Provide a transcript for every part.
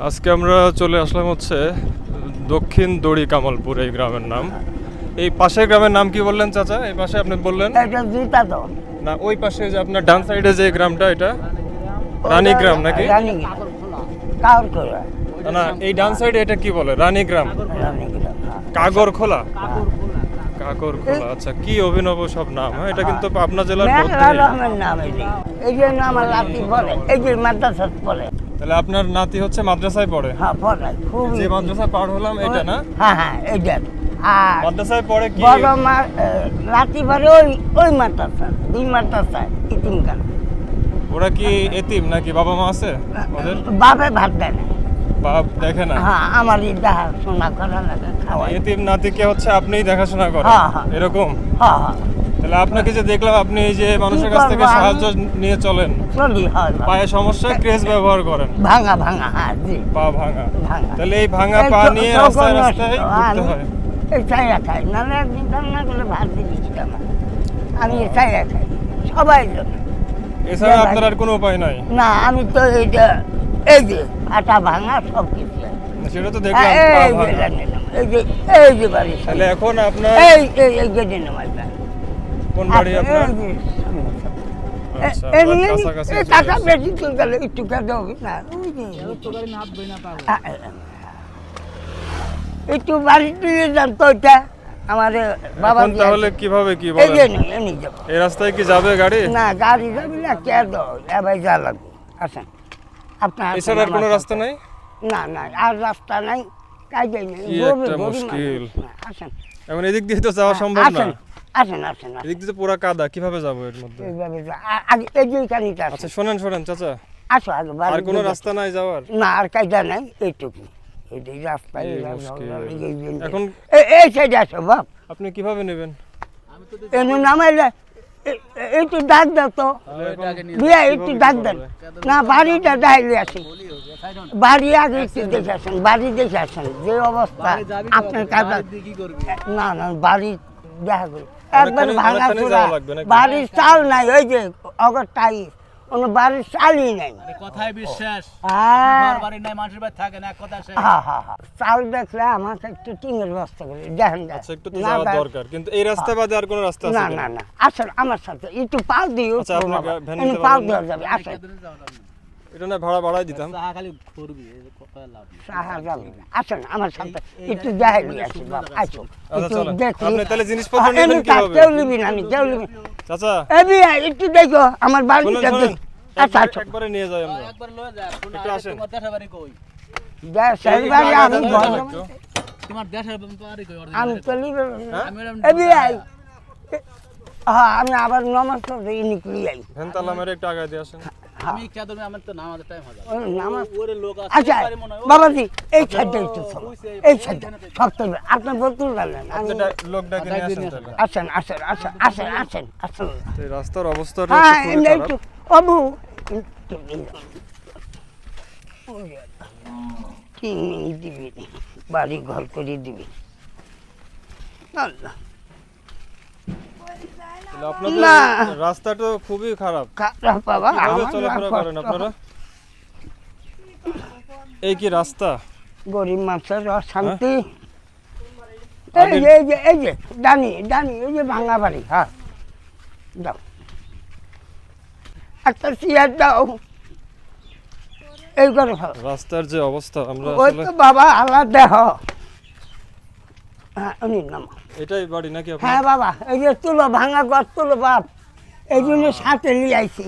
আজকে আমরা চলে আসলাম হচ্ছে দক্ষিণ দড়ি কামালপুর, এই গ্রামের নাম। এই পাশের গ্রামের নাম কি বললেন চাচা? এই পাশে আপনি বললেন এটা জুতা তো না, ওই পাশে যে আপনার ডান সাইডে যে গ্রামটা, এটা রানীগ্রাম নাকি? রানীগ্রাম কাউর করে না, এই ডান সাইডে এটা কি বলে? রানীগ্রাম, রানীগ্রাম কাগরখোলা। কাগরখোলা, আচ্ছা, কি অভিনব সব নাম। হ্যাঁ, এটা কিন্তু পাবনা জেলার মেলা মধ্যে। রহমের নাম এই যে নাম আমার লাতি পড়ে, এই যে মাদ্রাসা পড়ে। তাহলে আপনার নাতি হচ্ছে মাদ্রাসায় পড়ে? হ্যাঁ পড়ে খুব। যে মাদ্রাসা পার হলাম এটা না? হ্যাঁ হ্যাঁ এইটা। আর মাদ্রাসায় পড়ে কি? বড় মা লাতি পড়ে ওই ওই মাদ্রাসা, দুই মাদ্রাসা ইতিমখানা। ওরা কি এতিম নাকি বাবা মা আছে ওদের? বাপে ভাত দেয় না। বাপ দেখে না? হ্যাঁ আমারই দেখাশোনা করা লাগে, খাওয়াই। এতিম নাতিকে হচ্ছে আপনিই দেখাশোনা করেন? হ্যাঁ, হ্যাঁ। এরকম? হ্যাঁ হ্যাঁ তাহলে আপনাকে যে দেখলাম আপনি এই যে মানুষের কি কাছ থেকে করবো আমি? সাহায্য নিয়ে চলেন, চলি হয় বাবা। পায়ে সমস্যা, ক্রেজ ব্যবহার করেন, ভাঙা ভাঙা, হ্যাঁ জি পা ভাঙা। ভাঙা। তাহলে এই ভাঙা এই পা তো- নিয়ে তখন রাস্তায় নষ্ট, রাস্তায় ঘুরতে হয়? এই চাইয়া খাই, নাহলে একদিন রান্না করলে ভাত দিচ্ছি আমার। আমি এই চাইয়া খাই সবাই জন্য। এছাড়া ভাই। আপনার আর কোনো উপায় নাই? না আমি তো এই যে আটা ভাঙা সব কিছু। সেটা তো দেখলাম, পা এই যে ভাঙা। রান্না, এই যে বাড়ি তাহলে এখন আপনার এই গেটে নামাই কোন বাড়ি আপনার? আচ্ছা, আপনার কাছাকাছি চলে টাকা আসছে। বেশি তো গেলে একটু কাটে হবে না, ওই যে একটু বাড়ি দিয়ে যান তো ওইটা আমার বাবা এখন তাহলে কিভাবে কি এই যে বলেন? এমনি যাবো। এই রাস্তায় কি যাবে গাড়ি? না গাড়ি যাবি না, কে দাও এবার যা লাগবে। আসেন আপনার এছাড়া আর কোনো রাস্তা নাই? না না আর রাস্তা নাই, কাজে নেই। কি গরু- একটা গরু মুশকিল। মানুষ না, আসেন এখন এদিক দিয়ে তো যাওয়া সম্ভব না। আসেন আসেন আসেন আসেন। এদিক দিয়ে তো পুরা কাদা, কিভাবে যাবো এর মধ্যে? এইভাবে আগে এই যে কানিটা আচ্ছা শোনেন শোনেন চাচা, আসো আগে আর বাড়ি কোনো দিকে। রাস্তা নাই যাওয়ার? না আর কাজা নাই, এইটুকু এই রাস্তা এই এই মুশকিল। রাস্তা, এখন এই সাইডে আসো বাপ। আপনি কিভাবে নেবেন? এমনি নামাইলে একটু ডাক দাও তো, তাহলে এখন বিয়া একটু কিভাবে ডাক কি দেন। করবে? না বাড়িটা ডাইলে আসি, বাড়ি আগে একটু দেখে আসেন, বাড়ি দেখে আসেন যে অবস্থা আপনার কাজা। না না বাড়ি দেখা করি একবার অনেকখানি- ভাঙা অনেকখানি চূড়া, যাওয়া লাগবে নাকি? বাড়ির চাল নাই, ওই যে অগর টাই কোনো বাড়ির চালই নাই। কথায় বিশ্বাস হ্যাঁ ঘর বাড়ি নাই, মানুষের বাড়ি থাকে না, এক কথা শেষ। হ্যাঁ হ্যাঁ হ্যাঁ চাল দেখলে আমাকে একটু টিনের ব্যবস্থা করে দেখেন। আচ্ছা একটু তো যাওয়া দরকার, কিন্তু এই রাস্তা বাদে আর কোনো রাস্তা আছে না কিনা? না না আসেন আমার সাথে একটু পাল দিও। আচ্ছা, আপনাকে ভ্যান নিতে পাল পারবেন দেওয়া না? যাবে, আসেন। এটা না ভাড়া বাড়াই দিতাম। চাহা খালি করবি, এই যে কথা লাভ নেই। সাহা যাবে না। আসেন আমার সাথে একটু দেখাই দিয়ে আসি বাপ, আসুন আচ্ছা, একটু চলেন। দেখি। আপনি তাহলে জিনিসপত্র হ্যাঁ, নেবেন এমনি থাক, কিভাবে? কেউ নিবি না, কেউ নিবি না। চাচা এবি একটু দেখো আমার শুনুন বাড়িটা শুনুন, দেখ। আচ্ছা আচ্ছা একবারে নিয়ে যাই আমরা। একবার লয়ে যা, শোনা, একটু আরে আসেন। তোমার দেশের বাড়ি কই? সেই একটু বাড়ি আগে আমি যান, ঘর যান একটু। তোমার দেশের বাড়ি কই? আমি তো নিবে হ্যাঁ? আমি এরম এবি হ্যাঁ আমি আবার নমাজ পড়তে নিকলি আই। ভ্যান তালা মেরে একটু আগায় দিয়ে আসেন। আমি কে ধরবে, আমার তো নামাজের টাইম হয়ে যাবে। ওই নামাজ ওরে লোক আছে, আচ্ছা বাড়ি মনে হয়, ও বাবাজি এই সাইডটা একটু চলো, এই সাইডটা সপ্তাহে আপনি বলতে পারলেন আমি। আপনি লোক ডাকে নিয়ে আসেন তাহলে। আসেন আসেন আসেন আসেন আসেন আসেন। তো এই রাস্তার অবস্থাটা হ্যাঁ হচ্ছে খুবই এমনি খারাপ। একটু বাবু তিন মিনিট দিবি, বাড়ি ঘর করে দিবি। আল্লাহ তাহলে আপনাদের না। রাস্তা তো খুবই খারাপ। খারাপ বাবা কিভাবে আমার চলাফেরা করেন কষ্ট। আপনারা? এই কি রাস্তা? গরিব মানুষের অশান্তি। হ্যাঁ। এই যে ডানি ডানি এই যে ভাঙা বাড়ি, হ্যাঁ দাও একটা চেয়ার দাও, এই করে ভালো। রাস্তার যে অবস্থা, আমরা ওই আসলে তো বাবা আল্লাহ দেহ। হ্যাঁ উনি নাম। এটাই বাড়ি নাকি আপনার? হ্যাঁ বাবা এই যে তুলো ভাঙা ঘর তুলো বাপ, এই জন্য সাথে নিয়ে আইছি,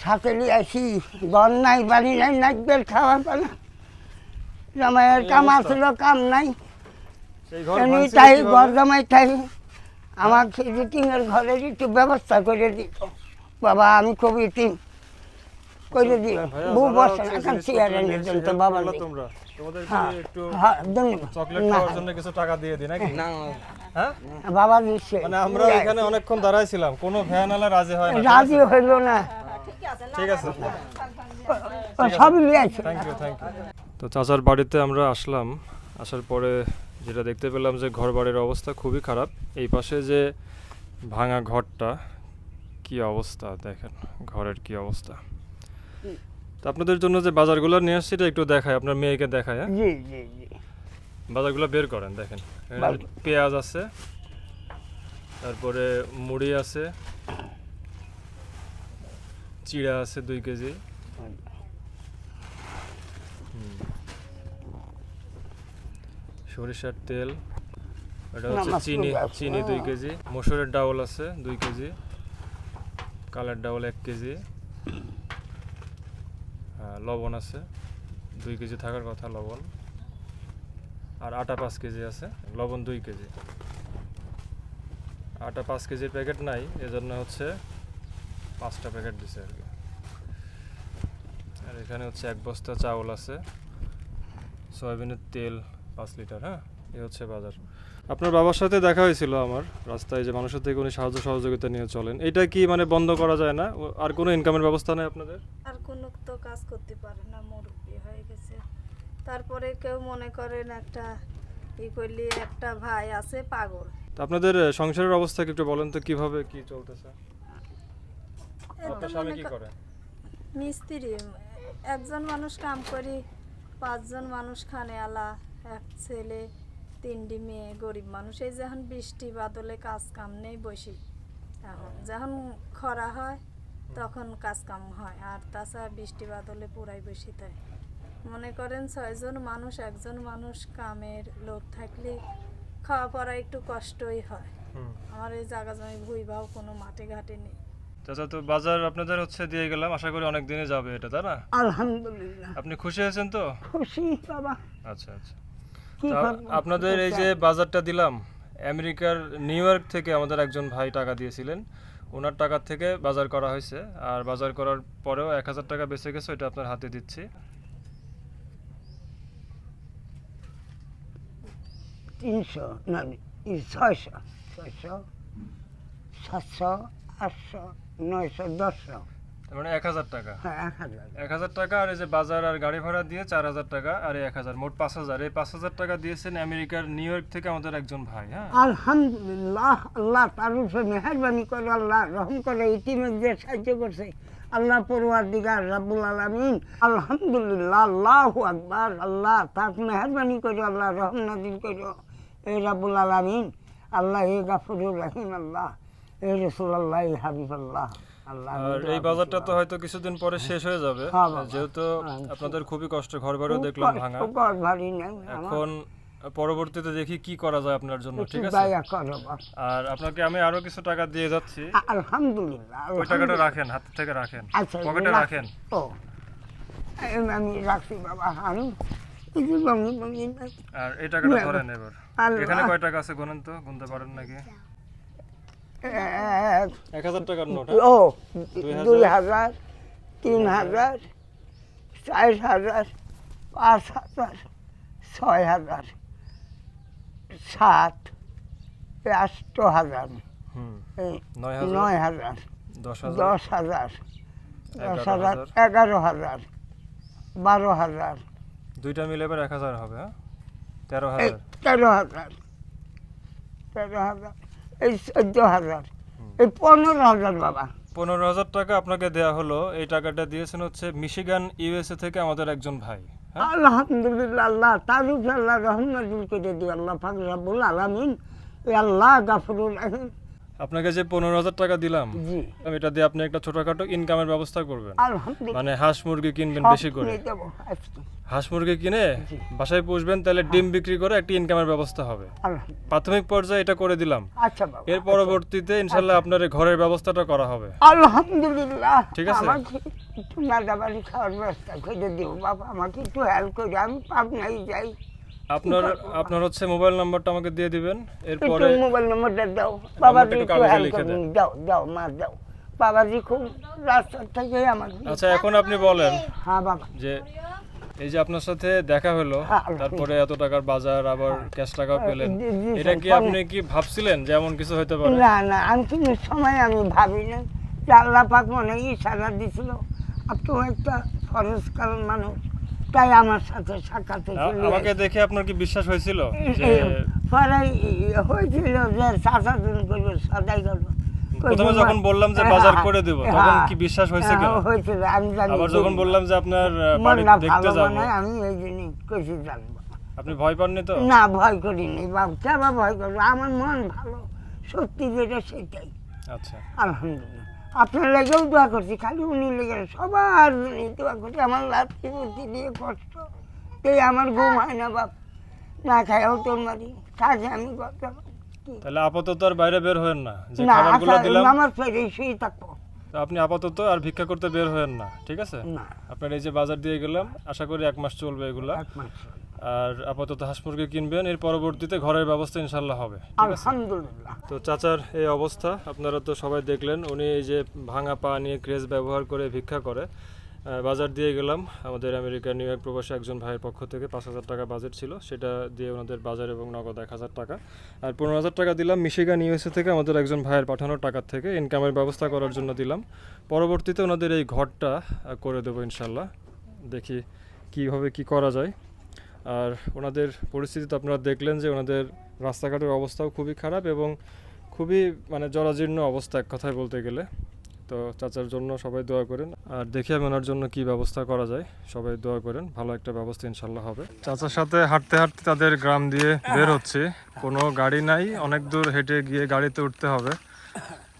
সাথে নিয়ে আইছি। ঘর নাই বাড়ি নাই, নাচবের খাওয়া পালা, জামাইয়ের কাম আসছিল কাম নাই, সেই ঘর এমনি ভাঙছিল তাই কিভাবে? ঘর জামাই তাই আমাকে টিনের ঘরের একটু ব্যবস্থা করে দিত বাবা। আমি খুব ইতিম করে দিল, ভাইয়া, বউ যারা বসে হচ্ছে এখন জিনিসপত্র চেয়ারে নিয়ে নিয়ে এসে তো help বাবা করলো নেই। তোমরা, তোমাদের কি হ্যাঁ একটু হ্যাঁ ধন্যবাদ। চকলেট না, খাওয়ার জন্য কিছু টাকা দিয়ে দিই নাকি? হ্যাঁ? বাবা দিচ্ছে মানে আমরা এখানে অনেকক্ষণ দাঁড়াইছিলাম, কোনো ভ্যান আলা রাজি হয় না। রাজি হইল না, ঠিক আছে, ও সবই নিয়ে আছে। Thank you thank you. তো চাচার বাড়িতে আমরা আসলাম, আসার পরে যেটা দেখতে পেলাম যে ঘর বাড়ির অবস্থা খুবই খারাপ। এই পাশে যে ভাঙা ঘরটা, কি অবস্থা দেখেন, ঘরের কি অবস্থা। তো আপনাদের জন্য যে বাজারগুলো নিয়ে আসছি এটা একটু দেখায়, আপনার মেয়েকে দেখায়। হ্যাঁ, জি জি জি বাজারগুলো বের করেন, দেখেন এখানে পেঁয়াজ আছে, তারপরে মুড়ি আছে, চিড়া আছে 2 কেজি, সরিষার তেল, এটা হচ্ছে নামাজ চিনি, পড়বে। চিনি 2 কেজি, মসুরের ডাউল আছে 2 কেজি, কালের ডাউল 1 কেজি, লবণ আছে 2 কেজি থাকার কথা লবণ, আর আটা 5 কেজি আছে, লবণ 2 কেজি। আটা 5 কেজির প্যাকেট নাই, এজন্য হচ্ছে 5টা প্যাকেট দিছে আর কি। আর এখানে হচ্ছে 1 বস্তা চাউল আছে, সয়াবিনের তেল 5 লিটার। হ্যাঁ, এই হচ্ছে বাজার। আপনার বাবার সাথে দেখা হয়েছিল আমার রাস্তায়, যে মানুষের থেকে উনি সাহায্য সহযোগিতা নিয়ে চলেন। এটা কি মানে বন্ধ করা যায় না? আর কোনো ইনকামের ব্যবস্থা নেই আপনাদের? আর কোনো তো কাজ করতে পারে না, মুরব্বী হয়ে গেছে। তারপরে কেউ মনে করেন একটা করলি, একটা ভাই আছে পাগল। তো আপনাদের সংসারের অবস্থা কি একটু বলেন তো, কিভাবে কি চলতেছে? এই তো আপনার স্বামী মনে কি করে? মিস্ত্রি, একজন মানুষ কাম করি, 5 জন মানুষ খানে আলা, এক ছেলে 3টি মেয়ে, গরিব মানুষ। এই যখন বৃষ্টি বাদলে কাজ কাম নেই, বসি। এখন যখন খরা হয় তখন কাজ কাম হয়, আর তাছাড়া বৃষ্টি বাদলে পুরাই বসি। তাই মনে করেন 6 জন মানুষ, একজন মানুষ কামের লোক থাকলে খাওয়া পড়া একটু কষ্টই হয়। হুম। আমার এই জায়গা জমি ভুইবাও কোনো মাঠে ঘাটে নেই। চাচা, তো বাজার আপনাদের হচ্ছে দিয়ে গেলাম, আশা করি অনেক দিনে যাবে এটা, তাই না? আলহামদুলিল্লাহ আপনি খুশি হয়েছেন তো? খুশি বাবা। আচ্ছা আচ্ছা। কি তা করবো? আপনাদের এই যে বাজারটা দিলাম, আমেরিকার নিউ ইয়র্ক থেকে আমাদের একজন ভাই টাকা দিয়েছিলেন, ওনার টাকা থেকে বাজার করা হয়েছে। আর বাজার করার পরেও 1000 টাকা বেঁচে গেছে, ওইটা আপনার হাতে দিচ্ছি। 300 না 600 600 700 800 900 1000, তার মানে 1000 টাকা। হ্যাঁ 1000। 1000 টাকা, আর এই যে বাজার আর গাড়ি ভাড়া দিয়ে 4000 টাকা, আর এই 1000, মোট 5000। এই 5000 টাকা দিয়েছেন আমেরিকার নিউ ইয়র্ক থেকে আমাদের একজন ভাই। হ্যাঁ, আলহামদুলিল্লাহ, আল্লাহ তার উপরে মেহরবানি করে, আল্লাহ রহম করে, ইতিমধ্যে সাহায্য করছে আল্লাহ পরওয়ারদিগার রাব্বুল আলামিন। আলহামদুলিল্লাহ, আল্লাহু আকবার। আল্লাহ তার মেহরবানি করে, আল্লাহ রহম নাজিল করো এ রাব্বুল আলামিন। আল্লাহ এ গাফুরুর রহিম, আল্লাহ এ রাসূলুল্লাহ এ হাবিবাল্লাহ। আল্লাহ আর এই বাজারটা তো হয়তো কিছুদিন পরে শেষ হয়ে যাবে, হ্যাঁ বাবা। যেহেতু আপনাদের খুবই কষ্ট, ঘর বাড়িও দেখলাম ভাঙা। ঘর বাড়ি নাই আমার, এখন পরবর্তীতে দেখি কি করা যায় আপনার জন্য, ঠিক আছে? দয়া করো বাবা। আর আপনাকে আমি আরো কিছু টাকা দিয়ে যাচ্ছি, আলহামদুলিল্লাহ, ওই টাকাটা রাখেন, হাত থেকে রাখেন, আচ্ছা পকেটে রাখেন। ও আমি রাখছি বাবা, আমি এই যে বঙ্গি বঙ্গি আর এই টাকাটা না, ধরেন এবার। আল্লাহ। এখানে কয় টাকা আছে গুনেন তো, গুনতে পারেন নাকি? 1000 টাকার নোট। ও 2000, 2000 3000 4000 5000 6000 7 8000 হুম, 9000 9000, 10000, 10000 11000 12000 দুইটা মিলে এবার 1000 হবে। হ্যাঁ, 13000। 13,000 এই 14,000 এই 15,000 বাবা। 15000 টাকা আপনাকে দেয়া হলো। এই টাকাটা দিয়েছেন হচ্ছে মিশিগান ইউএসএ থেকে আমাদের একজন ভাই। হ্যাঁ, আলহামদুলিল্লাহ, আল্লাহ তার উপরে আল্লাহ রহম নাজিল করে দিও, আল্লাহ পাক রাব্বুল আলামিন। এ আল্লাহ গাফুরুর রহিম। আপনাকে যে 15000 টাকা দিলাম, জি এটা দিয়ে আপনি একটা ছোটখাটো ইনকামের ব্যবস্থা করবেন। আলহামদুলিল্লাহ, মানে হাঁস মুরগি কিনবেন সব বেশি করে, নিয়ে যাবো আজকে। হাঁস মুরগি কিনে বাসায় পুষবেন, তাহলে ডিম বিক্রি করে একটা ইনকামের ব্যবস্থা হবে। আলহামদুলিল্লাহ। প্রাথমিক পর্যায়ে এটা করে দিলাম। আচ্ছা বাবা, এর পরবর্তীতে ইনশাল্লাহ আপনার এই ঘরের ব্যবস্থাটা করা হবে। আলহামদুলিল্লাহ। ঠিক আছে। আমাকে একটু নাদাবাড়ি খাওয়ার ব্যবস্থা করে দিও বাবা, আমাকে একটু হেল্প করে, আমি পাবনাই যাই। আপনার হচ্ছে মোবাইল নাম্বারটা আমাকে দিয়ে দিবেন। এরপরে একটু মোবাইল নম্বরটা দাও বাবাজি, একটু একটু কাগজে হেল্প লিখে করে দেন। দাও দাও মা দাও। বাবাজি খুব রাস্তার থেকে আমার। আচ্ছা, এখন আপনি বলেন হ্যাঁ বাবা, যে এই যে আপনার সাথে দেখা হলো, হ্যাঁ, তারপরে এত টাকার বাজার, আবার ক্যাশ টাকাও পেলেন, জি, জি, এটা কি স্যার, আপনি কি ভাবছিলেন যে এমন কিছু হতে পারে? না না, আমি কিন্তু সময় আমি ভাবি না যে আল্লাহ পাক মনে ইশারা দিছিল, আপনি একটা ফরজকাল মানুষ, তাই আমার সাথে সাক্ষাতে চলে আমাকে দেখে আপনার কি বিশ্বাস হয়েছিল যে পরে হয়েছিল যে চাচা দিন করবে সদাই করবো, প্রথমে যখন বললাম যে বাজার করে দেব তখন কি বিশ্বাস হয়েছে কিনা? হয়েছিল, আমি জানি। আবার যখন বললাম যে আপনার বাড়ি মনটা দেখতে ভালো যাব, মানে আমি এই জন্যই কইছি জানবো। আপনি ভয় পাননি তো? না, ভয় করিনি বাবু, কেবা ভয় করবো, আমার মন ভালো, সত্যি যেটা সেটাই। আচ্ছা, আলহামদুলিল্লাহ। আপনার লেগেও দোয়া করছি, খালি উনি লেগে সবার জন্য দোয়া করছি। আমার লাঠি বুদ্ধি দিয়ে কষ্ট, তাই আমার ঘুম হয় না বাপ, না খাইও তোর মারি, কাজে আমি করতাম। তাহলে আপাতত আর বাইরে বের হয়েন না, যে না, খাবারগুলো দিলাম আমার পেরে শুয়ে থাকবো তো আপনি আপাতত আর ভিক্ষা করতে বের হয়েন না, ঠিক আছে? না। আপনার এই যে বাজার দিয়ে গেলাম, আশা করি 1 মাস চলবে এগুলা। এক মাস। আর আপাতত হাঁস মুরগি কিনবেন, এর পরবর্তীতে ঘরের ব্যবস্থা ইনশাল্লাহ হবে, ঠিক আছে? আলহামদুলিল্লাহ। তো চাচার এই অবস্থা আপনারা তো সবাই দেখলেন, উনি এই যে ভাঙা পা নিয়ে ক্রেজ ব্যবহার করে ভিক্ষা করে। বাজার দিয়ে গেলাম আমাদের আমেরিকার নিউ ইয়র্ক প্রবাসী একজন ভাইয়ের পক্ষ থেকে 5,000 টাকা বাজেট ছিল, সেটা দিয়ে ওনাদের বাজার এবং নগদ 1,000 টাকা, আর 15,000 টাকা দিলাম মিশিগান ইউএসএ থেকে আমাদের একজন ভাইয়ের পাঠানোর টাকার থেকে, ইনকামের ব্যবস্থা করার জন্য দিলাম। পরবর্তীতে ওনাদের এই ঘরটা করে দেবো ইনশাল্লাহ, দেখি কীভাবে কি করা যায়। আর ওনাদের পরিস্থিতি তো আপনারা দেখলেন যে ওনাদের রাস্তাঘাটের অবস্থাও খুবই খারাপ এবং খুবই মানে জরাজীর্ণ অবস্থা এক কথায় বলতে গেলে। তো চাচার জন্য সবাই দোয়া করেন, আর দেখি আমি ওনার জন্য কি ব্যবস্থা করা যায়, সবাই দোয়া করেন, ভালো একটা ব্যবস্থা ইনশাল্লাহ হবে। চাচার সাথে হাঁটতে হাঁটতে তাদের গ্রাম দিয়ে বের হচ্ছে, কোনো গাড়ি নাই, অনেক দূর হেঁটে গিয়ে গাড়িতে উঠতে হবে।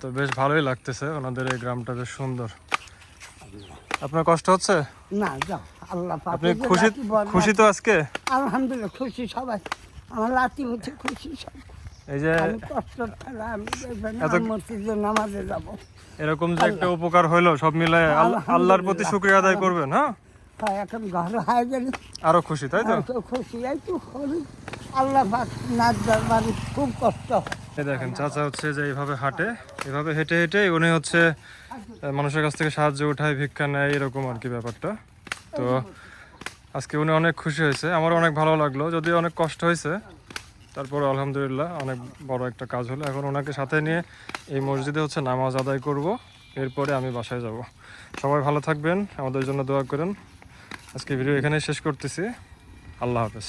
তো বেশ ভালোই লাগতেছে, ওনাদের এই গ্রামটা বেশ সুন্দর। আপনার কষ্ট হচ্ছে? না, যাও, আল্লাহ পাক আপনি এই যে খুশি? লাঠি বড় খুশি তো আজকে? আলহামদুলিল্লাহ, খুশি সবাই, আমার লাঠি হচ্ছে খুশি সব। এই যে আমি কষ্ট ছাড়া আমি এত- মসজিদে নামাজে যাবো। এরকম যে একটা উপকার হইলো, সব মিলে আল্লাহর প্রতি শুকরিয়া আদায় করবেন। হ্যাঁ, হয় এখন ঘর হয়ে গেলে আরো খুশি, তাই তো? তো খুশি, এই তো হলি আল্লাহ পাক নাচ বাড়ি খুব কষ্ট হয়। এই দেখেন চাচা হচ্ছে যে এইভাবে হাঁটে, এভাবে হেঁটে হেঁটে উনি হচ্ছে মানুষের কাছ থেকে সাহায্য উঠায়, ভিক্ষা নেয়, এরকম আর কি ব্যাপারটা। তো আজকে উনি অনেক খুশি হয়েছে, আমারও অনেক ভালো লাগলো, যদিও অনেক কষ্ট হয়েছে, তারপরে আলহামদুলিল্লাহ অনেক বড় একটা কাজ হলো। এখন ওনাকে সাথে নিয়ে এই মসজিদে হচ্ছে নামাজ আদায় করব, এরপরে আমি বাসায় যাব। সবাই ভালো থাকবেন, আমাদের জন্য দোয়া করেন। আজকে ভিডিও এখানেই শেষ করতেছি। আল্লাহ হাফেজ।